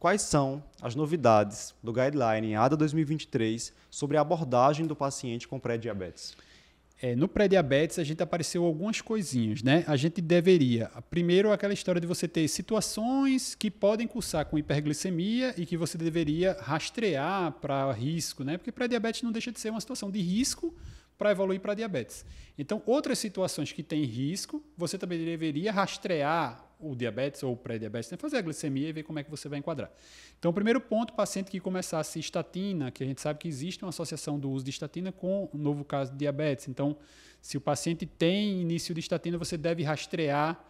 quais são as novidades do Guideline ADA 2023 sobre a abordagem do paciente com pré-diabetes? No pré-diabetes, a gente apareceu algumas coisinhas, né? A gente deveria, primeiro, aquela história de você ter situações que podem cursar com hiperglicemia e que você deveria rastrear para risco, né? Porque pré-diabetes não deixa de ser uma situação de risco para evoluir para diabetes. Então, outras situações que têm risco, você também deveria rastrear o diabetes ou o pré-diabetes, né? Fazer a glicemia e ver como é que você vai enquadrar. Então, o primeiro ponto, paciente que começasse estatina, que a gente sabe que existe uma associação do uso de estatina com o novo caso de diabetes. Então, se o paciente tem início de estatina, você deve rastrear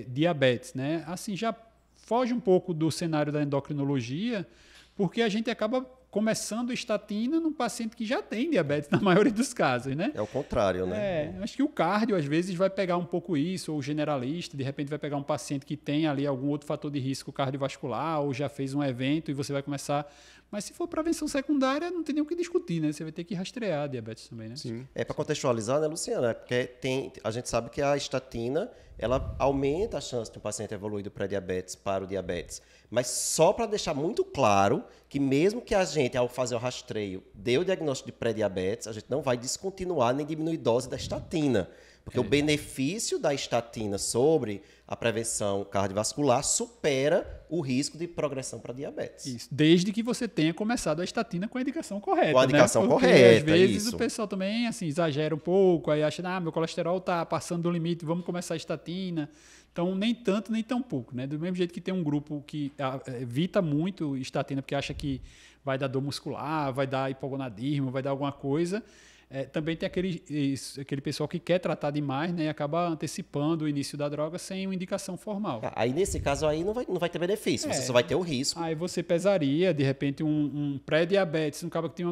diabetes, né? Assim, já foge um pouco do cenário da endocrinologia, porque a gente acaba começando estatina num paciente que já tem diabetes, na maioria dos casos, né? É o contrário, né? Acho que o cardio, às vezes, vai pegar um pouco isso, ou o generalista, de repente vai pegar um paciente que tem ali algum outro fator de risco cardiovascular, ou já fez um evento e você vai começar... Mas se for prevenção secundária, não tem nem o que discutir, né? Você vai ter que rastrear a diabetes também, né? Sim. Para contextualizar, né, Luciana? Porque a gente sabe que a estatina, ela aumenta a chance de um paciente evoluir do pré-diabetes para o diabetes. Mas só para deixar muito claro que mesmo que a gente, ao fazer o rastreio, dê o diagnóstico de pré-diabetes, a gente não vai descontinuar nem diminuir dose da estatina. Porque o benefício da estatina sobre a prevenção cardiovascular supera o risco de progressão para diabetes. Isso, desde que você tenha começado a estatina com a indicação correta. Com a indicação né? Porque, correta, às vezes isso. o pessoal também assim, exagera um pouco, aí acha, meu colesterol está passando do limite, vamos começar a estatina. Então, nem tanto, nem tão pouco. Né? Do mesmo jeito que tem um grupo que evita muito estatina, porque acha que vai dar dor muscular, vai dar hipogonadismo, vai dar alguma coisa. Também tem aquele pessoal que quer tratar demais, né, e acaba antecipando o início da droga sem uma indicação formal. Aí, nesse caso, aí não vai ter benefício, você só vai ter o risco. Aí você pesaria, de repente, um pré-diabetes, um cara que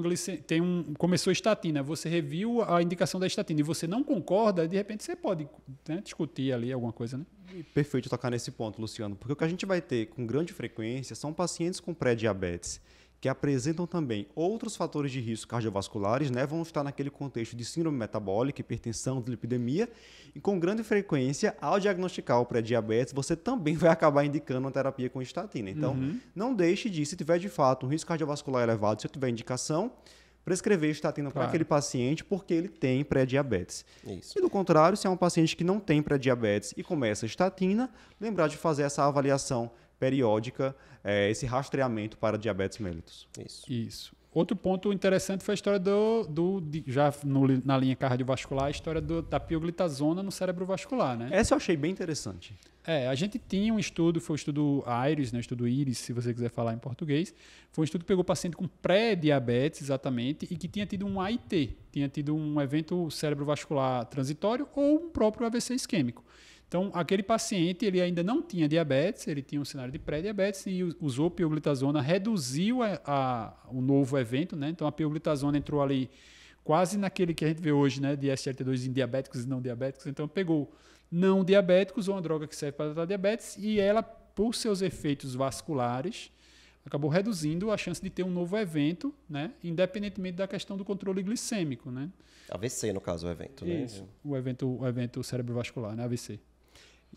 começou estatina, você reviu a indicação da estatina e você não concorda, de repente você pode, né, discutir ali alguma coisa, né? Perfeito tocar nesse ponto, Luciano, porque o que a gente vai ter com grande frequência são pacientes com pré-diabetes que apresentam também outros fatores de risco cardiovasculares, né? Vão estar naquele contexto de síndrome metabólica, hipertensão, dislipidemia, e com grande frequência, ao diagnosticar o pré-diabetes, você também vai acabar indicando uma terapia com estatina. Então, não deixe de, se tiver de fato um risco cardiovascular elevado, se tiver indicação, prescrever estatina para aquele paciente porque ele tem pré-diabetes. Isso. E do contrário, se é um paciente que não tem pré-diabetes e começa a estatina, lembrar de fazer essa avaliação periódica, esse rastreamento para diabetes mellitus. Isso. Outro ponto interessante foi a história na linha cardiovascular, a história da pioglitazona no cérebro vascular, né? Essa eu achei bem interessante. A gente tinha um estudo, foi o estudo IRIS, né? O estudo IRIS, se você quiser falar em português. Foi um estudo que pegou paciente com pré-diabetes, exatamente, e que tinha tido um AIT, tinha tido um evento cerebrovascular transitório ou um próprio AVC isquêmico. Então, aquele paciente ele ainda não tinha diabetes, ele tinha um cenário de pré-diabetes e usou pioglitazona, reduziu o novo evento, né? Então, a pioglitazona entrou ali quase naquele que a gente vê hoje, né, de SGLT2 em diabéticos e não diabéticos. Então, pegou não diabéticos, uma droga que serve para tratar diabetes, e ela, por seus efeitos vasculares, acabou reduzindo a chance de ter um novo evento, né, independentemente da questão do controle glicêmico, né? AVC, no caso, o evento. Isso, né? o evento cerebrovascular, né, AVC.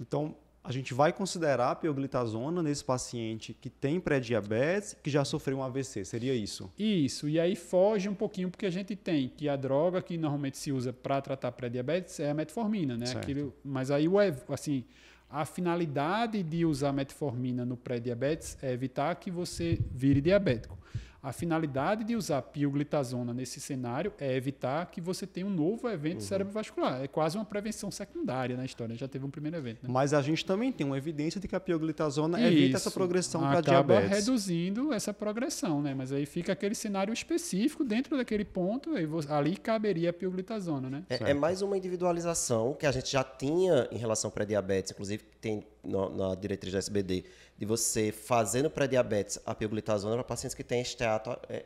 Então, a gente vai considerar a pioglitazona nesse paciente que tem pré-diabetes, que já sofreu um AVC, seria isso? Isso, e aí foge um pouquinho porque a gente tem que a droga que normalmente se usa para tratar pré-diabetes é a metformina, né? Mas aí, assim, a finalidade de usar metformina no pré-diabetes é evitar que você vire diabético. A finalidade de usar pioglitazona nesse cenário é evitar que você tenha um novo evento cerebrovascular. É quase uma prevenção secundária na história. Já teve um primeiro evento. Né? Mas a gente também tem uma evidência de que a pioglitazona evita essa progressão para diabetes. Acaba reduzindo essa progressão, né? Mas aí fica aquele cenário específico dentro daquele ponto, ali caberia a pioglitazona, né? É mais uma individualização que a gente já tinha em relação ao pré-diabetes, inclusive tem na diretriz da SBD, de você fazer no pré-diabetes a pioglitazona para pacientes que têm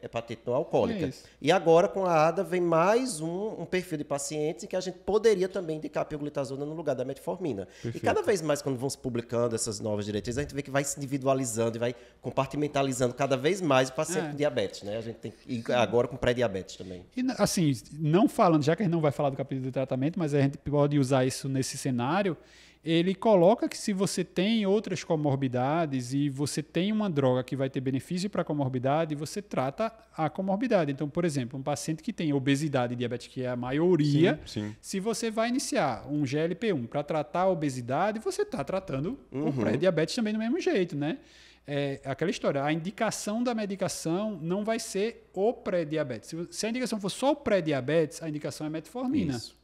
hepatite não alcoólica. E agora, com a ADA, vem mais um perfil de pacientes em que a gente poderia também indicar a pioglitazona no lugar da metformina. Perfeito. E cada vez mais, quando vão se publicando essas novas diretrizes, a gente vê que vai se individualizando e vai compartimentalizando cada vez mais o paciente com diabetes. Né? A gente tem que ir agora com pré-diabetes também. E, assim, não falando, já que a gente não vai falar do capítulo de tratamento, mas a gente pode usar isso nesse cenário. ele coloca que se você tem outras comorbidades e você tem uma droga que vai ter benefício para a comorbidade, você trata a comorbidade. Então, por exemplo, um paciente que tem obesidade e diabetes, que é a maioria, Sim. se você vai iniciar um GLP-1 para tratar a obesidade, você está tratando o pré-diabetes também do mesmo jeito, né? É aquela história, a indicação da medicação não vai ser o pré-diabetes. Se a indicação for só o pré-diabetes, a indicação é metformina. Isso.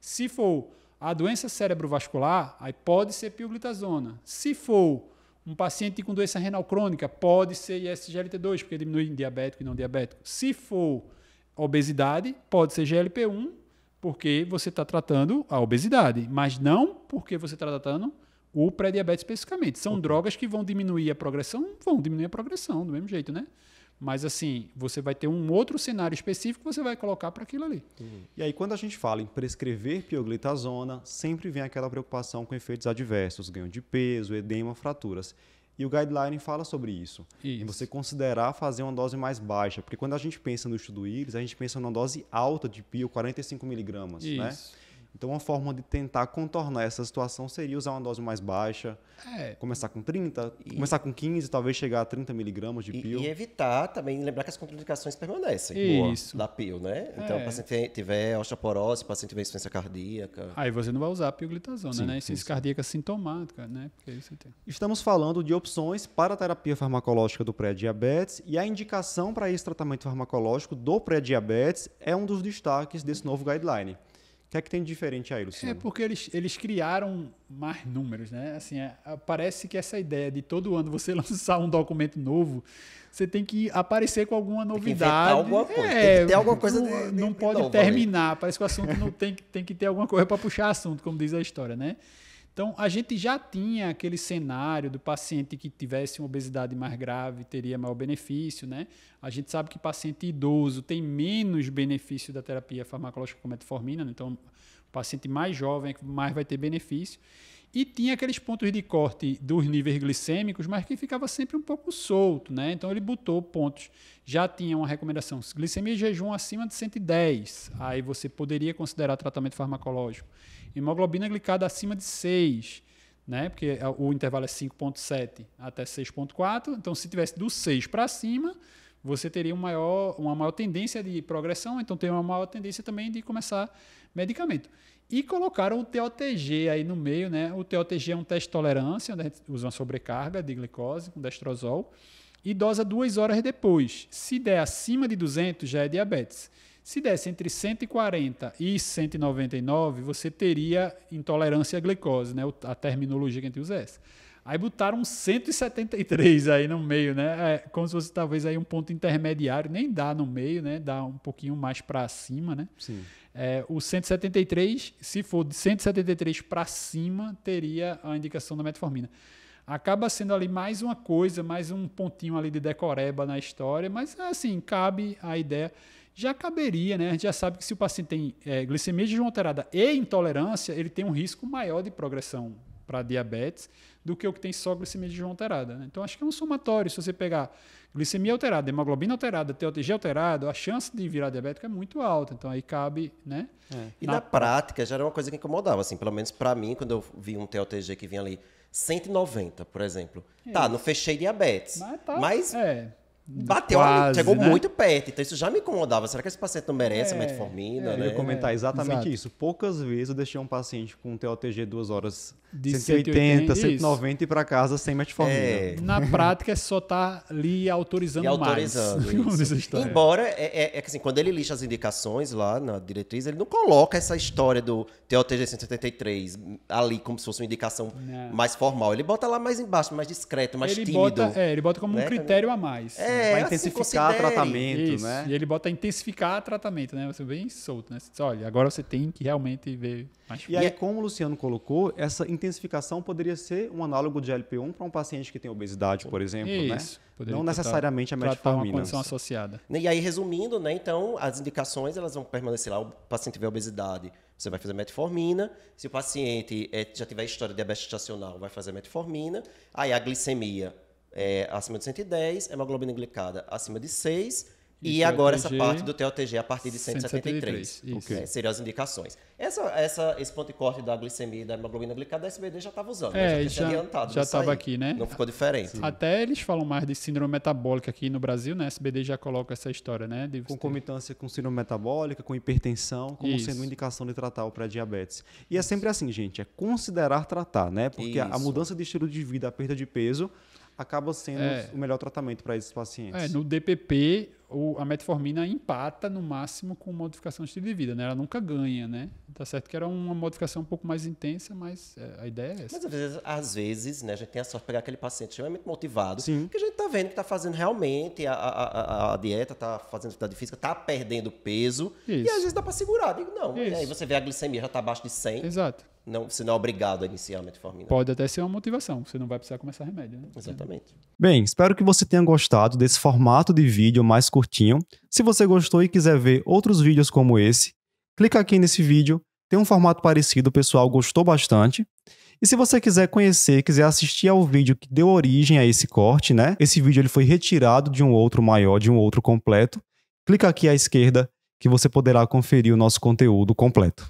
Se for a doença cerebrovascular, aí pode ser pioglitazona. Se for um paciente com doença renal crônica, pode ser SGLT2, porque diminui em diabético e não diabético. Se for obesidade, pode ser GLP-1, porque você está tratando a obesidade, mas não porque você está tratando o pré-diabetes especificamente. São drogas que vão diminuir a progressão do mesmo jeito, né? Mas assim, você vai ter um outro cenário específico que você vai colocar para aquilo ali. E aí, quando a gente fala em prescrever pioglitazona, sempre vem aquela preocupação com efeitos adversos, ganho de peso, edema, fraturas. E o guideline fala sobre isso. Em você considerar fazer uma dose mais baixa. Porque quando a gente pensa no estudo IRIS, a gente pensa numa dose alta de pio, 45 miligramas, né? Então, uma forma de tentar contornar essa situação seria usar uma dose mais baixa, começar com 30, começar com 15, talvez chegar a 30 miligramas de pio. E evitar também, lembrar que as contraindicações permanecem da pio, né? Então, o paciente tiver osteoporose, o paciente tiver insuficiência cardíaca. Aí você não vai usar a pioglitazona, né? Insuficiência cardíaca sintomática, né? Porque aí você tem. Estamos falando de opções para a terapia farmacológica do pré-diabetes e a indicação para esse tratamento farmacológico do pré-diabetes é um dos destaques desse novo guideline. O que é que tem de diferente aí, Luciano? É porque eles criaram mais números, né? Assim, parece que essa ideia de todo ano você lançar um documento novo, você tem que aparecer com alguma novidade. Tem que inventar alguma coisa. Tem que ter alguma coisa não pode novo, terminar. Ali. Parece que o assunto não tem que ter alguma coisa para puxar assunto, como diz a história, né? Então, a gente já tinha aquele cenário do paciente que tivesse uma obesidade mais grave, teria maior benefício, né? A gente sabe que paciente idoso tem menos benefício da terapia farmacológica com metformina, né? Então, o paciente mais jovem é que mais vai ter benefício. E tinha aqueles pontos de corte dos níveis glicêmicos, mas que ficava sempre um pouco solto, né? Então, ele botou pontos. Já tinha uma recomendação, glicemia de jejum acima de 110, aí você poderia considerar tratamento farmacológico. Hemoglobina glicada acima de 6, né? Porque o intervalo é 5,7 até 6,4. Então, se tivesse do 6 para cima, você teria uma maior tendência de progressão, então tem uma maior tendência também de começar medicamento. E colocaram o TOTG aí no meio, né? O TOTG é um teste de tolerância, onde a gente usa uma sobrecarga de glicose com destrozol e dosa 2 horas depois. Se der acima de 200, já é diabetes. Se desse entre 140 e 199, você teria intolerância à glicose, né? A terminologia que a gente usa é essa. Aí botaram 173 aí no meio, né? Como se fosse talvez aí um ponto intermediário, nem dá no meio, né? Dá um pouquinho mais para cima, né? Sim. O 173, se for de 173 para cima, teria a indicação da metformina. Acaba sendo ali mais uma coisa, mais um pontinho ali de decoreba na história, mas assim, cabe a ideia. Já caberia, né? A gente já sabe que se o paciente tem glicemia de jejum alterada e intolerância, ele tem um risco maior de progressão para diabetes do que o que tem só glicemia de jejum alterada, né? Então, acho que é um somatório. Se você pegar glicemia alterada, hemoglobina alterada, TOTG alterado, a chance de virar diabético é muito alta. Então, aí cabe, né? E na prática, já era uma coisa que incomodava. Assim, pelo menos para mim, quando eu vi um TOTG que vinha ali 190, por exemplo. Tá, não fechei diabetes. Mas bateu ali, chegou muito perto. Então, isso já me incomodava. Será que esse paciente não merece a metformina? Eu ia comentar exatamente isso. Poucas vezes eu deixei um paciente com TOTG 2 horas de 180, 190 e para casa sem metformina. Na prática, é só estar ali autorizando mais. Embora, que assim, quando ele lista as indicações lá na diretriz, ele não coloca essa história do TOTG 173 ali como se fosse uma indicação mais formal. Ele bota lá mais embaixo, mais discreto, mais tímido. Ele bota como um critério a mais. Vai intensificar tratamento, né? E ele bota intensificar tratamento, né? Você bem solto, né? Você diz, olha, agora você tem que realmente ver mais. E aí, como o Luciano colocou, essa intensificação poderia ser um análogo de GLP-1 para um paciente que tem obesidade, por exemplo, né? Não necessariamente a metformina. Uma condição associada. E aí, resumindo, né? Então, as indicações elas vão permanecer lá. O paciente tiver obesidade, você vai fazer metformina. Se o paciente já tiver história de diabetes gestacional, vai fazer metformina. Aí a glicemia acima de 110, hemoglobina glicada acima de 6, E agora essa parte do TOTG a partir de 173. Isso. Seriam as indicações. Esse ponto de corte da glicemia e da hemoglobina glicada, a SBD já estava usando. Já estava aqui, né? Não ficou diferente. Até eles falam mais de síndrome metabólica aqui no Brasil, né? A SBD já coloca essa história, né? Concomitância com síndrome metabólica, com hipertensão, como sendo indicação de tratar o pré-diabetes. E é sempre assim, gente, é considerar tratar, né? Porque a mudança de estilo de vida, a perda de peso, acaba sendo o melhor tratamento para esses pacientes. No DPP, a metformina empata no máximo com modificação de estilo de vida, né? Ela nunca ganha, né? Tá certo que era uma modificação um pouco mais intensa, mas a ideia é essa. Mas às vezes, né, a gente tem a sorte de pegar aquele paciente extremamente motivado, Sim. que a gente tá vendo que tá fazendo realmente a dieta, tá fazendo atividade física, tá perdendo peso, e às vezes dá para segurar. Digo, não, e aí você vê a glicemia já tá abaixo de 100. Exato. Não, você não é obrigado a iniciar a metformina. Pode até ser uma motivação, você não vai precisar começar remédio, né? Exatamente. Bem, espero que você tenha gostado desse formato de vídeo mais curtinho. Se você gostou e quiser ver outros vídeos como esse, clica aqui nesse vídeo. Tem um formato parecido, o pessoal gostou bastante. E se você quiser conhecer, quiser assistir ao vídeo que deu origem a esse corte, né? Esse vídeo ele foi retirado de um outro maior, de um outro completo. Clica aqui à esquerda que você poderá conferir o nosso conteúdo completo.